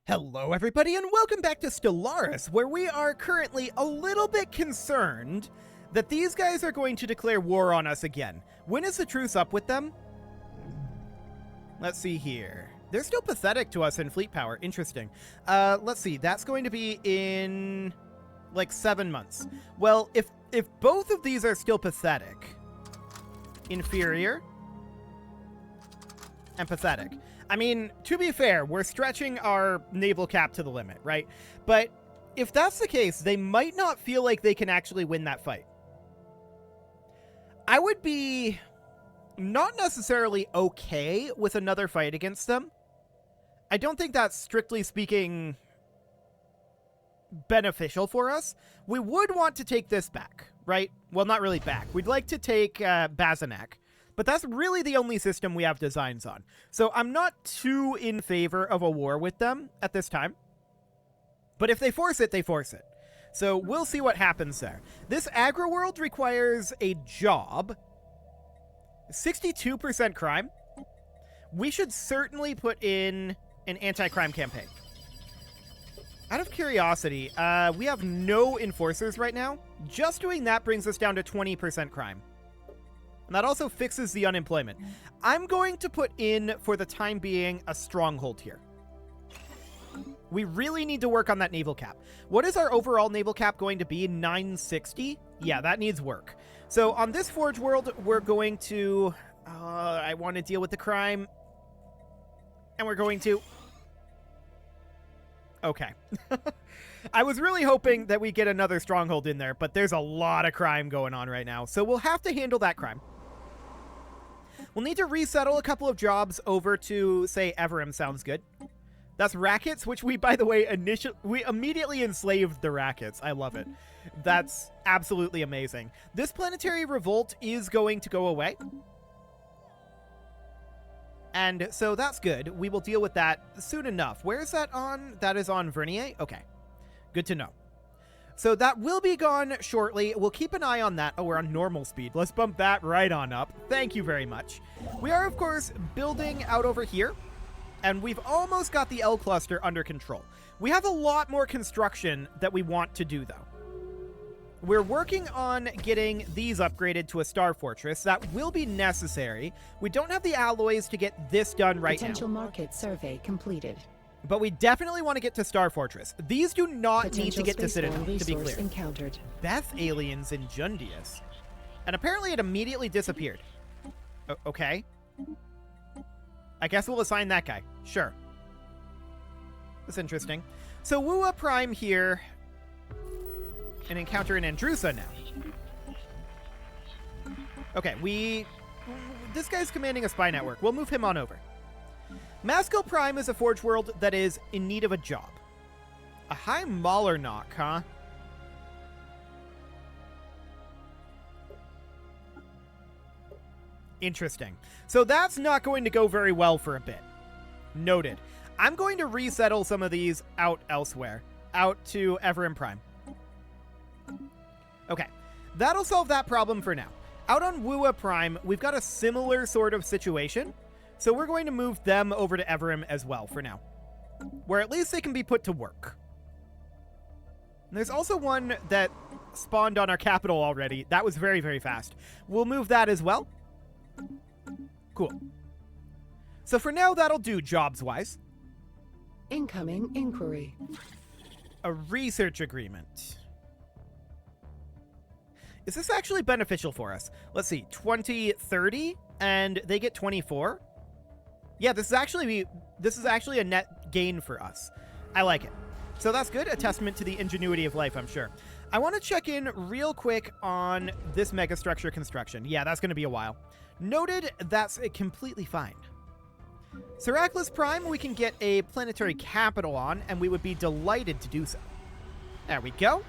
Hello everybody and welcome back to Stellaris, where we are currently a little bit concerned that these guys are going to declare war on us again. When is the truce up with them? Let's see here. They're still pathetic to us in fleet power. Interesting. Let's see. That's going to be in like 7 months. Well, if both of these are still pathetic, inferior, and pathetic. I mean, to be fair, we're stretching our naval cap to the limit, right? But if that's the case, they might not feel like they can actually win that fight. I would be not necessarily okay with another fight against them. I don't think that's, strictly speaking, beneficial for us. We would want to take this back, right? Well, not really back. We'd like to take Bazanak. But that's really the only system we have designs on. So I'm not too in favor of a war with them at this time. But if they force it, they force it. So we'll see what happens there. This agro world requires a job. 62% crime. We should certainly put in an anti-crime campaign. Out of curiosity, we have no enforcers right now. Just doing that brings us down to 20% crime. And that also fixes the unemployment. I'm going to put in, for the time being, a stronghold here. We really need to work on that naval cap. What is our overall naval cap going to be? 960? Yeah, that needs work. So on this Forge world, we're going to... I want to deal with the crime. And we're going to... Okay. I was really hoping that we get another stronghold in there, but there's a lot of crime going on right now. So we'll have to handle that crime. We'll need to resettle a couple of jobs over to, say, Everim sounds good. That's rackets, which we, by the way, we immediately enslaved the rackets. I love it. That's absolutely amazing. This planetary revolt is going to go away. And so that's good. We will deal with that soon enough. Where is that on? That is on Vernier? Okay. Good to know. So that will be gone shortly. We'll keep an eye on that. Oh, we're on normal speed. Let's bump that right on up. Thank you very much. We are, of course, building out over here. And we've almost got the L cluster under control. We have a lot more construction that we want to do, though. We're working on getting these upgraded to a Star Fortress. That will be necessary. We don't have the alloys to get this done right now. Potential market survey completed. But we definitely want to get to Star Fortress. These do not need to get to Citadel, to be clear. Encountered. Beth Aliens Injundious. And apparently it immediately disappeared. Okay. I guess we'll assign that guy. Sure. That's interesting. So Wua Prime here. An encounter in Andrusa now. Okay, this guy's commanding a spy network. We'll move him on over. Maskell Prime is a Forge world that is in need of a job. A high Malarnock, huh? Interesting. So that's not going to go very well for a bit. Noted. I'm going to resettle some of these out elsewhere. Out to Everim Prime. Okay. That'll solve that problem for now. Out on Wua Prime, we've got a similar sort of situation. So we're going to move them over to Everim as well for now. Where at least they can be put to work. And there's also one that spawned on our capital already. That was very, very fast. We'll move that as well. Cool. So for now, that'll do jobs-wise. Incoming inquiry. A research agreement. Is this actually beneficial for us? Let's see. 2030, and they get 24. Yeah, this is actually a net gain for us. I like it. So that's good. A testament to the ingenuity of life, I'm sure. I want to check in real quick on this megastructure construction. Yeah, that's going to be a while. Noted, that's completely fine. Seraclus Prime, we can get a planetary capital on, and we would be delighted to do so. There we go.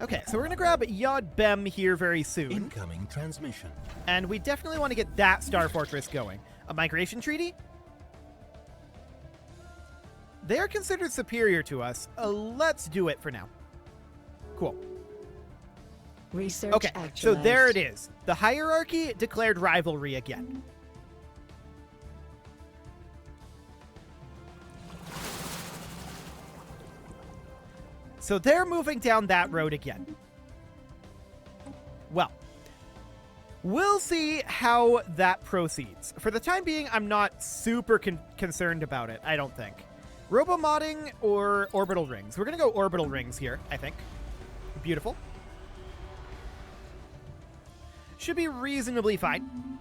Okay, so we're going to grab Yod Bem here very soon. Incoming transmission. And we definitely want to get that Star Fortress going. A migration treaty? They are considered superior to us. Let's do it for now. Cool. Research okay, actualized. So there it is. The hierarchy declared rivalry again. So they're moving down that road again. Well, we'll see how that proceeds. For the time being, I'm not super concerned about it, I don't think. Robo-modding or orbital rings? We're going to go orbital rings here, I think. Beautiful. Should be reasonably fine.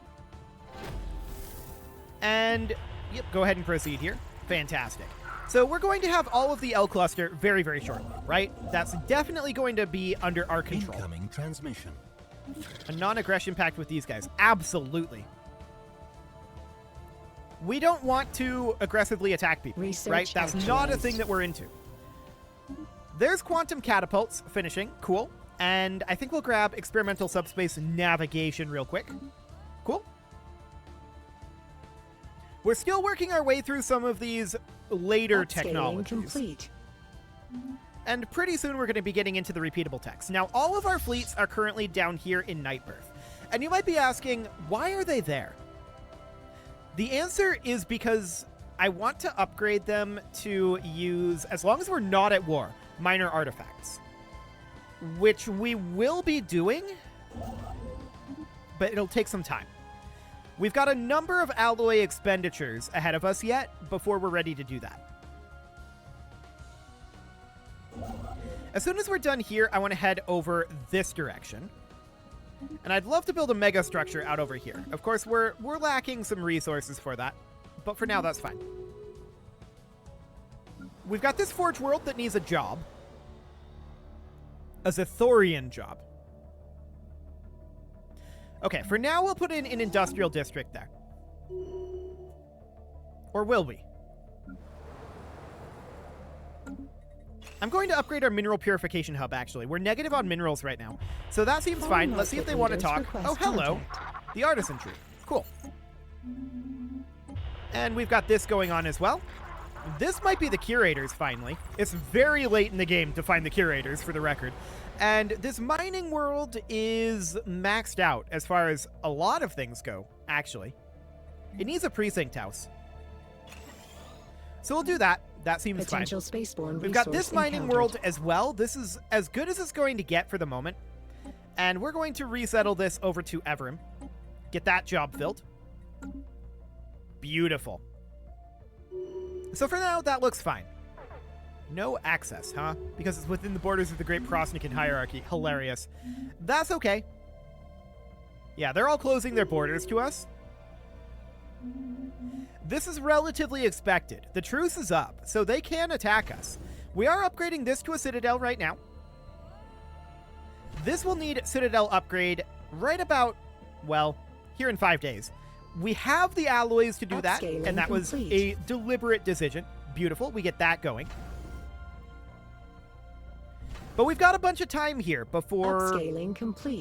And, yep, go ahead and proceed here. Fantastic. So we're going to have all of the L cluster very, very shortly, right? That's definitely going to be under our control. Incoming transmission. A non-aggression pact with these guys. Absolutely. We don't want to aggressively attack people, right? That's not a thing that we're into. There's quantum catapults finishing. Cool. And I think we'll grab experimental subspace navigation real quick. Cool. We're still working our way through some of these later technologies. Complete. And pretty soon we're going to be getting into the repeatable text. Now, all of our fleets are currently down here in Nightbirth. And you might be asking, why are they there? The answer is because I want to upgrade them to use, as long as we're not at war, minor artifacts. Which we will be doing, but it'll take some time. We've got a number of alloy expenditures ahead of us yet before we're ready to do that. As soon as we're done here, I want to head over this direction. And I'd love to build a mega structure out over here. Of course, we're lacking some resources for that, but for now, that's fine. We've got this Forge World that needs a job. A Zathorian job. Okay, for now, we'll put in an industrial district there. Or will we? I'm going to upgrade our mineral purification hub, actually. We're negative on minerals right now. So that seems fine. Let's see if they want to talk. Oh, hello. The artisan tree. Cool. And we've got this going on as well. This might be the curators, finally. It's very late in the game to find the curators, for the record. And this mining world is maxed out as far as a lot of things go, actually. It needs a precinct house. So we'll do that. That seems fine. We've got this mining world as well. This is as good as it's going to get for the moment. And we're going to resettle this over to Everim. Get that job filled. Beautiful. So for now, that looks fine. No access, huh? Because it's within the borders of the Great Prosnikan hierarchy. Hilarious. That's okay. Yeah, they're all closing their borders to us. This is relatively expected. The truce is up, so they can attack us. We are upgrading this to a Citadel right now. This will need Citadel upgrade right about, well, here in 5 days. We have the alloys to do that, and that was a deliberate decision. Beautiful. We get that going. But we've got a bunch of time here before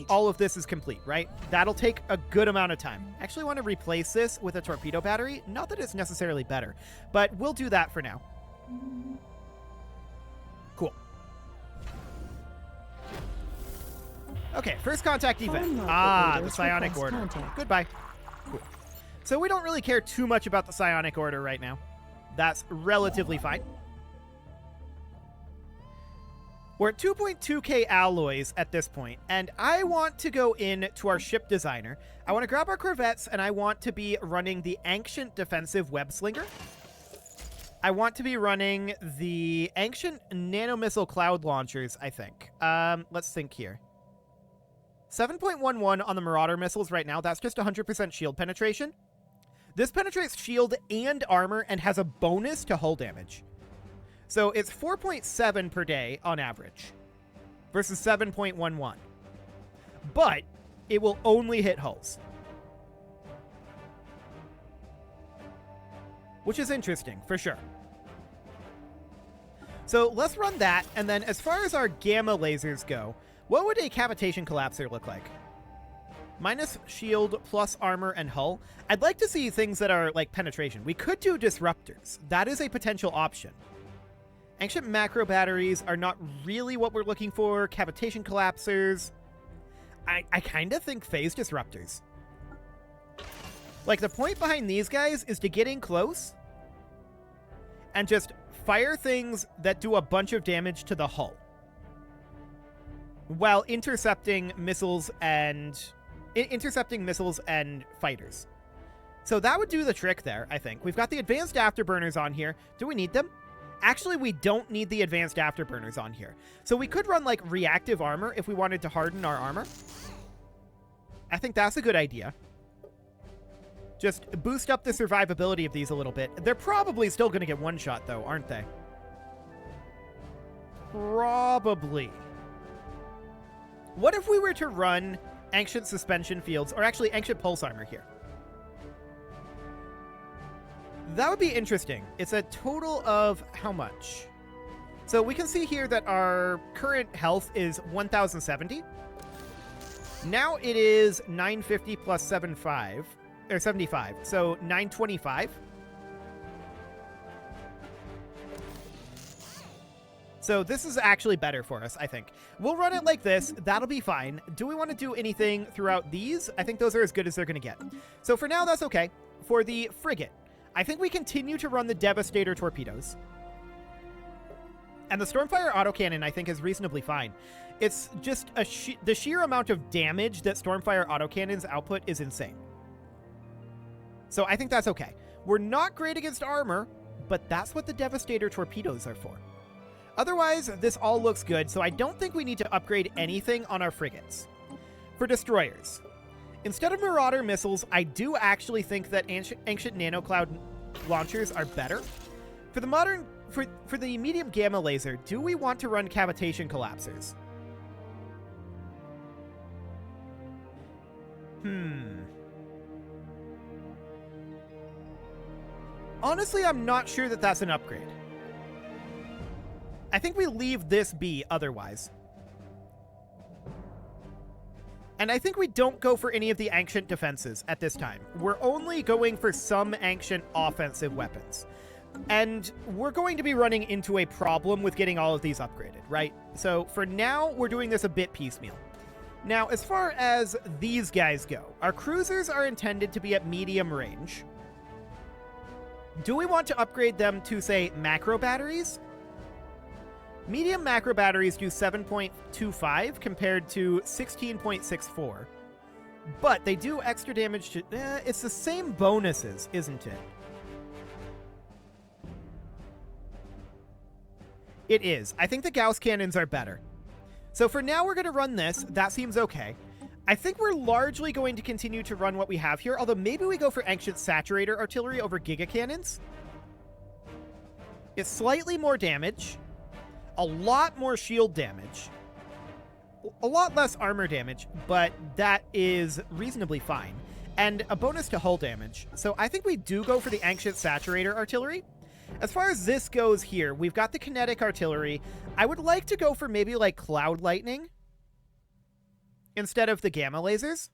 all of this is complete, right? That'll take a good amount of time. I actually want to replace this with a torpedo battery. Not that it's necessarily better, but we'll do that for now. Cool. Okay, first contact event. Ah, the Psionic Order. Goodbye. Cool. So we don't really care too much about the Psionic Order right now. That's relatively fine. We're at 2.2k alloys at this point, and I want to go in to our ship designer. I want to grab our corvettes, and I want to be running the Ancient Defensive Web Slinger. I want to be running the Ancient Nanomissile Cloud Launchers, I think. Let's think here. 7.11 on the Marauder missiles right now. That's just 100% shield penetration. This penetrates shield and armor and has a bonus to hull damage. So it's 4.7 per day on average versus 7.11. But it will only hit hulls, which is interesting for sure. So let's run that. And then as far as our gamma lasers go, what would a cavitation collapser look like? Minus shield, plus armor, and hull. I'd like to see things that are like penetration. We could do disruptors. That is a potential option. Ancient macro batteries are not really what we're looking for. Cavitation collapsers. I kind of think phase disruptors. Like, the point behind these guys is to get in close and just fire things that do a bunch of damage to the hull. while intercepting missiles and fighters. So that would do the trick there, I think. We've got the advanced afterburners on here. Do we need them? Actually, we don't need the advanced afterburners on here. So we could run, like, reactive armor if we wanted to harden our armor. I think that's a good idea. Just boost up the survivability of these a little bit. They're probably still going to get one shot, though, aren't they? Probably. What if we were to run ancient suspension fields, or actually ancient pulse armor here? That would be interesting. It's a total of how much? So we can see here that our current health is 1,070. Now it is 950 plus 75, or 75, so 925. So this is actually better for us, I think. We'll run it like this. That'll be fine. Do we want to do anything throughout these? I think those are as good as they're going to get. So for now, that's okay. For the frigate, I think we continue to run the Devastator torpedoes. And the Stormfire autocannon, I think, is reasonably fine. It's just the sheer amount of damage that Stormfire autocannons output is insane. So I think that's okay. We're not great against armor, but that's what the Devastator torpedoes are for. Otherwise, this all looks good, so I don't think we need to upgrade anything on our frigates. For destroyers, instead of Marauder missiles, I do actually think that ancient nanocloud launchers are better. For the medium gamma laser, do we want to run cavitation collapsers? Honestly, I'm not sure that that's an upgrade. I think we leave this be otherwise. And I think we don't go for any of the ancient defenses at this time. We're only going for some ancient offensive weapons. And we're going to be running into a problem with getting all of these upgraded, right? So for now, we're doing this a bit piecemeal. Now, as far as these guys go, our cruisers are intended to be at medium range. Do we want to upgrade them to, say, macro batteries? Medium macro batteries do 7.25 compared to 16.64. But they do extra damage to... it's the same bonuses, isn't it? It is. I think the Gauss cannons are better. So for now, we're going to run this. That seems okay. I think we're largely going to continue to run what we have here, although maybe we go for Ancient Saturator Artillery over Giga Cannons. It's slightly more damage, a lot more shield damage, a lot less armor damage, but that is reasonably fine, and a bonus to hull damage. So I think we do go for the Ancient Saturator Artillery. As far as this goes here, we've got the kinetic artillery. I would like to go for maybe like Cloud Lightning instead of the gamma lasers.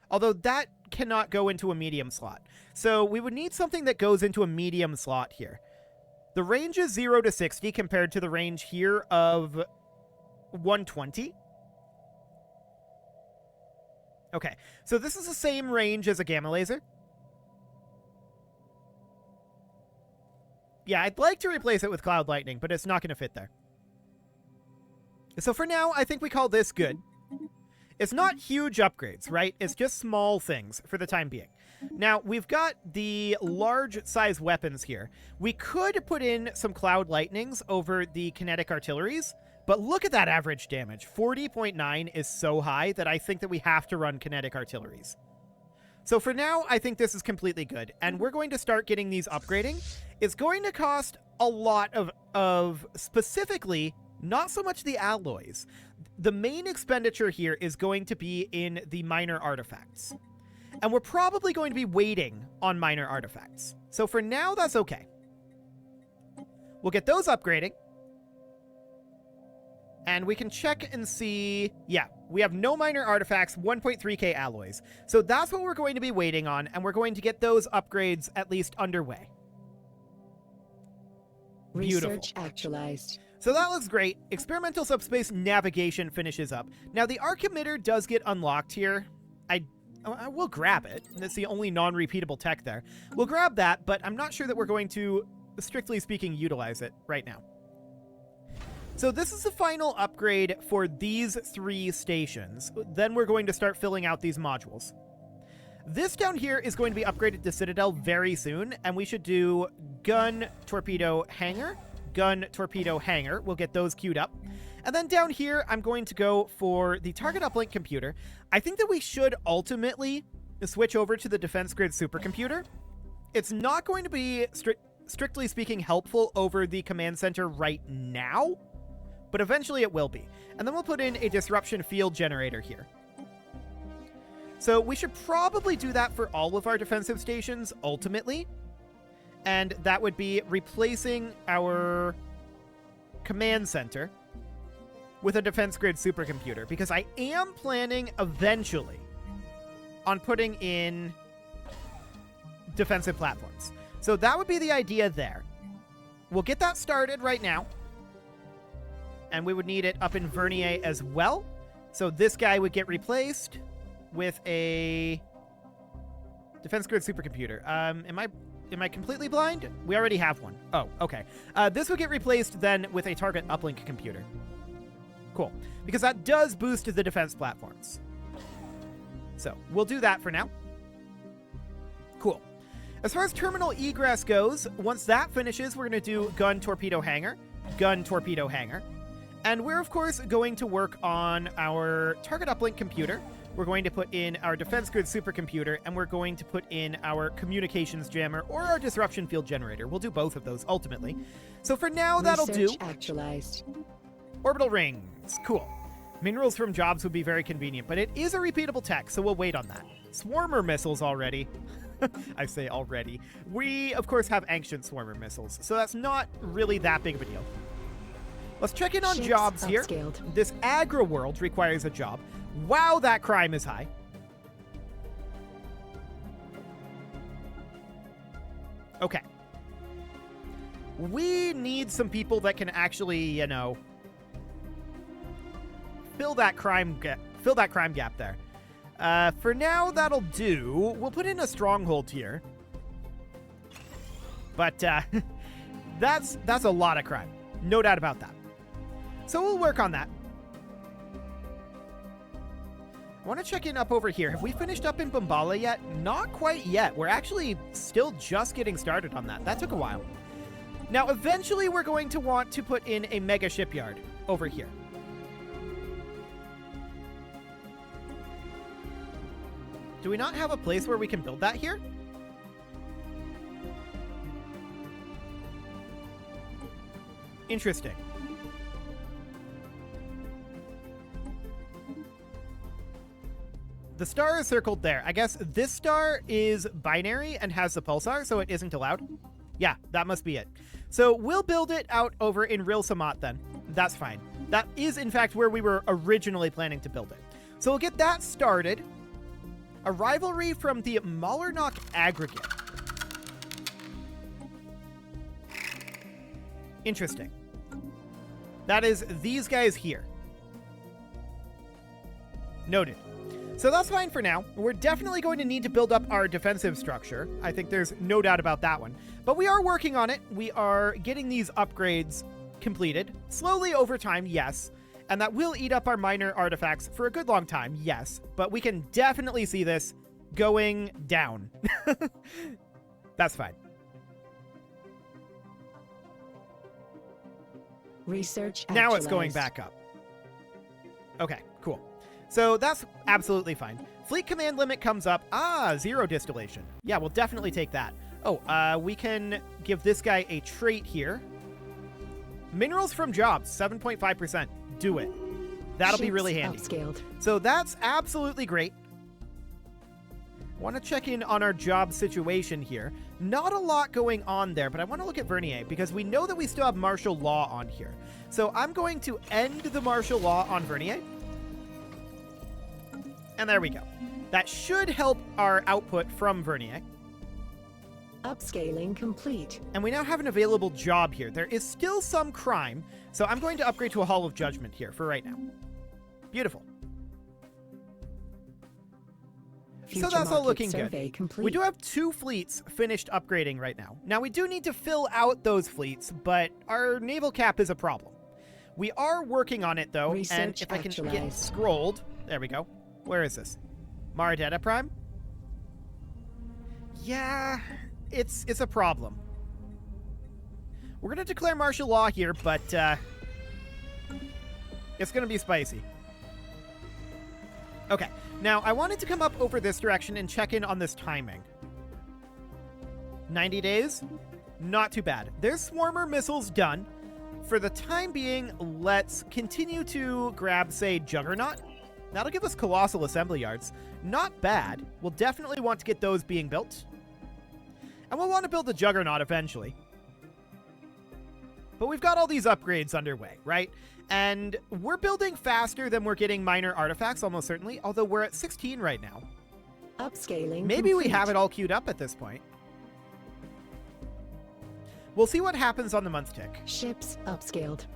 Although that cannot go into a medium slot. So we would need something that goes into a medium slot here. The range is 0 to 60 compared to the range here of 120. Okay, so this is the same range as a gamma laser. Yeah, I'd like to replace it with Cloud Lightning, but it's not going to fit there. So for now, I think we call this good. It's not huge upgrades, right? It's just small things for the time being. Now, we've got the large size weapons here. We could put in some Cloud Lightnings over the kinetic artilleries, but look at that average damage. 40.9 is so high that I think that we have to run kinetic artilleries. So for now, I think this is completely good, and we're going to start getting these upgrading. It's going to cost a lot of specifically, not so much the alloys. The main expenditure here is going to be in the minor artifacts. And we're probably going to be waiting on minor artifacts. So for now, that's okay. We'll get those upgrading. And we can check and see... Yeah, we have no minor artifacts, 1.3k alloys. So that's what we're going to be waiting on, and we're going to get those upgrades at least underway. Beautiful. Research actualized. So that looks great. Experimental subspace navigation finishes up. Now, the arc emitter does get unlocked here. I will grab it. That's the only non-repeatable tech there. We'll grab that, but I'm not sure that we're going to, strictly speaking, utilize it right now. So this is the final upgrade for these 3 stations. Then we're going to start filling out these modules. This down here is going to be upgraded to Citadel very soon, and we should do gun, torpedo, hangar, gun, torpedo, hangar. We'll get those queued up. And then down here, I'm going to go for the target uplink computer. I think that we should ultimately switch over to the defense grid supercomputer. It's not going to be, strictly speaking, helpful over the command center right now, but eventually it will be. And then we'll put in a disruption field generator here. So we should probably do that for all of our defensive stations ultimately. And that would be replacing our command center with a defense grid supercomputer, because I am planning eventually on putting in defensive platforms. So that would be the idea there. We'll get that started right now. And we would need it up in Vernier as well. So this guy would get replaced with a defense grid supercomputer. Am I completely blind? We already have one. Oh, okay. This would get replaced then with a target uplink computer. Cool. Because that does boost the defense platforms. So we'll do that for now. Cool. As far as terminal egress goes, once that finishes, we're going to do gun, torpedo, hangar, gun, torpedo, hangar. And we're, of course, going to work on our target uplink computer. We're going to put in our defense grid supercomputer, and we're going to put in our communications jammer or our disruption field generator. We'll do both of those ultimately. So for now, that'll do. Actualized. Orbital rings. Cool. Minerals from jobs would be very convenient, but it is a repeatable tech, so we'll wait on that. Swarmer missiles already. I say already. We, of course, have ancient swarmer missiles, so that's not really that big of a deal. Let's check in on Ships jobs here. upscaled. This agro world requires a job. Wow, that crime is high. Okay. We need some people that can actually, you know, fill that crime gap there. For now, that'll do. We'll put in a stronghold here. But that's a lot of crime. No doubt about that. So we'll work on that. I want to check in up over here. Have we finished up in Bombala yet? Not quite yet. We're actually still just getting started on that. That took a while. Now, eventually, we're going to want to put in a mega shipyard over here. Do we not have a place where we can build that here? Interesting. The star is circled there. I guess this star is binary and has the pulsar, so it isn't allowed. Yeah, that must be it. So we'll build it out over in Ril Samat then. That's fine. That is, in fact, where we were originally planning to build it. So we'll get that started. A rivalry from the Malernok aggregate. Interesting. That is these guys here. Noted. So that's fine for now. We're definitely going to need to build up our defensive structure. I think there's no doubt about that one. But we are working on it. We are getting these upgrades completed. Slowly over time, yes. And that will eat up our minor artifacts for a good long time, yes. But we can definitely see this going down. That's fine. Research Now it's going actualized. back up. Okay, cool. So that's absolutely fine. Fleet command limit comes up. 0 distillation. Yeah, we'll definitely take that. Oh, we can give this guy a trait here. Minerals from jobs, 7.5%. Do it. That'll be really handy. Upscaled. So that's absolutely great. Want to check in on our job situation here. Not a lot going on there, but I want to look at Vernier because we know that we still have martial law on here. So I'm going to end the martial law on Vernier. And there we go. That should help our output from Vernier. Upscaling complete. And we now have an available job here. There is still some crime, so I'm going to upgrade to a Hall of Judgment here for right now. Beautiful. So that's all looking good. Complete. We do have 2 fleets finished upgrading right now. Now, we do need to fill out those fleets, but our naval cap is a problem. We are working on it, though, and Research if I can get actualized. scrolled... There we go. Where is this? Maradetta Prime? Yeah, it's a problem. We're going to declare martial law here, but it's going to be spicy. Okay, now I wanted to come up over this direction and check in on this timing. 90 days? Not too bad. There's Swarmer missiles done. For the time being, let's continue to grab, say, Juggernaut. That'll give us Colossal Assembly Yards. Not bad. We'll definitely want to get those being built. And we'll want to build the Juggernaut eventually. But we've got all these upgrades underway, right? And we're building faster than we're getting minor artifacts, almost certainly, although we're at 16 right now. Upscaling. Maybe we complete. have it all queued up at this point. We'll see what happens on the month tick. Ships upscaled.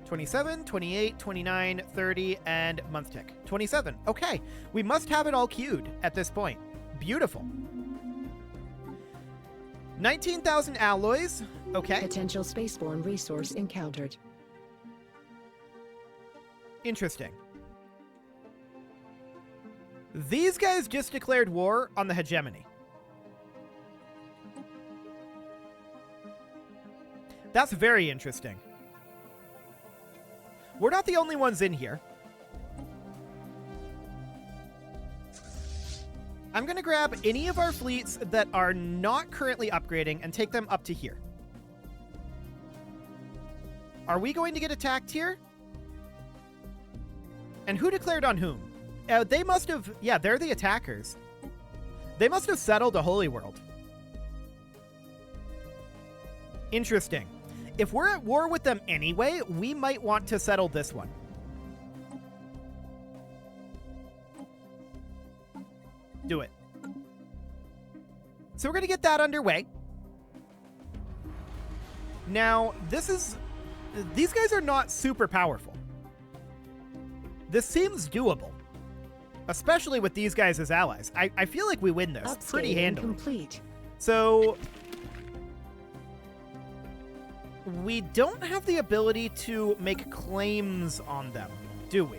27, 28, 29, 30, and month tick. 27. Okay, we must have it all queued at this point. Beautiful. 19,000 alloys. Okay, Potential spaceborne resource encountered. interesting. These guys just declared war on the hegemony. That's very interesting. We're not the only ones in here. I'm going to grab any of our fleets that are not currently upgrading and take them up to here. Are we going to get attacked here? And who declared on whom? They must have... Yeah, they're the attackers. They must have settled a Holy World. Interesting. If we're at war with them anyway, we might want to settle this one. Do it. So we're going to get that underway. Now, these guys are not super powerful. This seems doable. Especially with these guys as allies. I feel like we win this pretty Upscaling handily. complete. So... we don't have the ability to make claims on them, do we?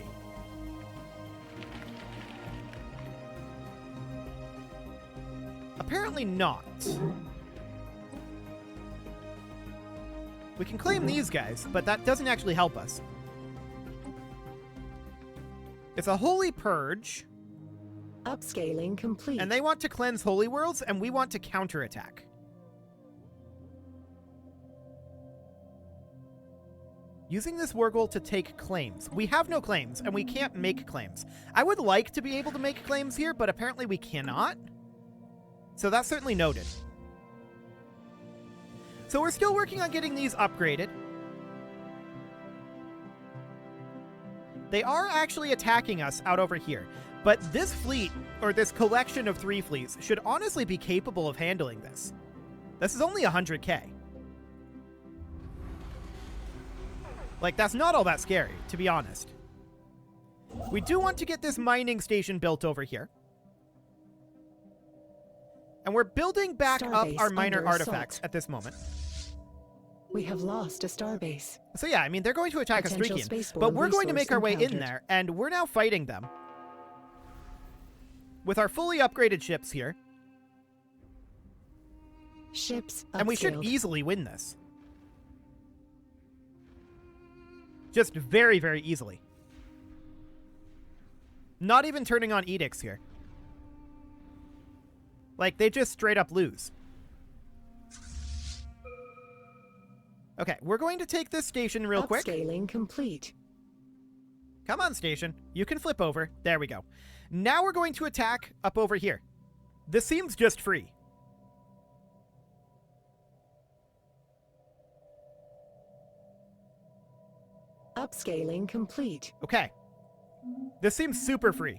Apparently not. We can claim these guys, but that doesn't actually help us. It's a holy purge, Upscaling complete. and they want to cleanse holy worlds, and we want to counterattack. Using this Wargle to take claims. We have no claims, and we can't make claims. I would like to be able to make claims here, but apparently we cannot. So that's certainly noted. So we're still working on getting these upgraded. They are actually attacking us out over here. But this fleet, or this collection of 3 fleets, should honestly be capable of handling this. This is only 100k. Like, that's not all that scary, to be honest. We do want to get this mining station built over here. And we're building back up Starbase our minor under artifacts assault. at this moment. We have lost a starbase. So yeah, I mean, they're going to attack us Potential Streakian, spaceborne but we're going to resource make our way in encountered. there, and we're now fighting them. With our fully upgraded ships here, Ships upscaled. and we should easily win this. Just very, very easily. Not even turning on edicts here. Like, they just straight up lose. Okay, we're going to take this station real quick. Upscaling complete. Come on, station. You can flip over. There we go. Now we're going to attack up over here. This seems just free. Upscaling complete. Okay. This seems super free.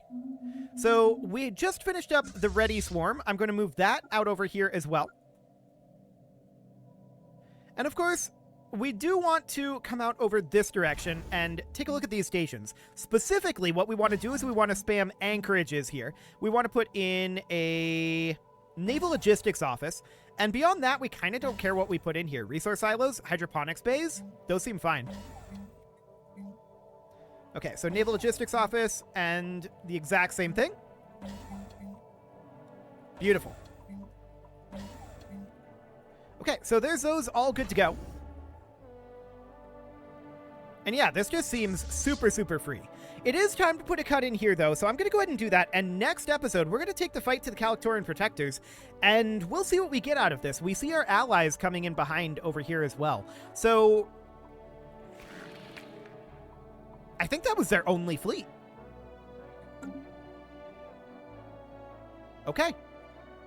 So we just finished up the Ready Swarm. I'm going to move that out over here as well. And of course, we do want to come out over this direction and take a look at these stations. Specifically, what we want to do is we want to spam anchorages here. We want to put in a Naval Logistics Office, and beyond that, we kind of don't care what we put in here. Resource silos, hydroponics bays, those seem fine. Okay, so Naval Logistics Office and the exact same thing. Beautiful. Okay, so there's those all good to go. And yeah, this just seems super, super free. It is time to put a cut in here, though, so I'm going to go ahead and do that. And next episode, we're going to take the fight to the Calictoran Protectors, and we'll see what we get out of this. We see our allies coming in behind over here as well. So I think that was their only fleet. Okay.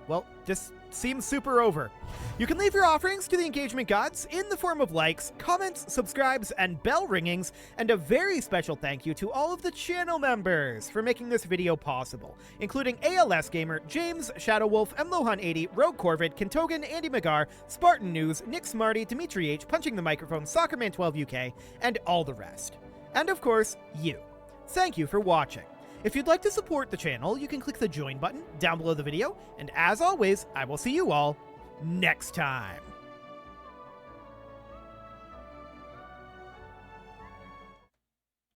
Well, this seems super over. You can leave your offerings to the engagement gods in the form of likes, comments, subscribes, and bell ringings, and a very special thank you to all of the channel members for making this video possible, including ALS Gamer, James, Shadow Wolf, MLohan80, Rogue Corvid, Kentogan, Andy Magar, Spartan News, Nick Smarty, Dimitri H, Punching the Microphone, Soccerman12UK, and all the rest. And of course, you. Thank you for watching. If you'd like to support the channel, you can click the join button down below the video, and as always, I will see you all next time.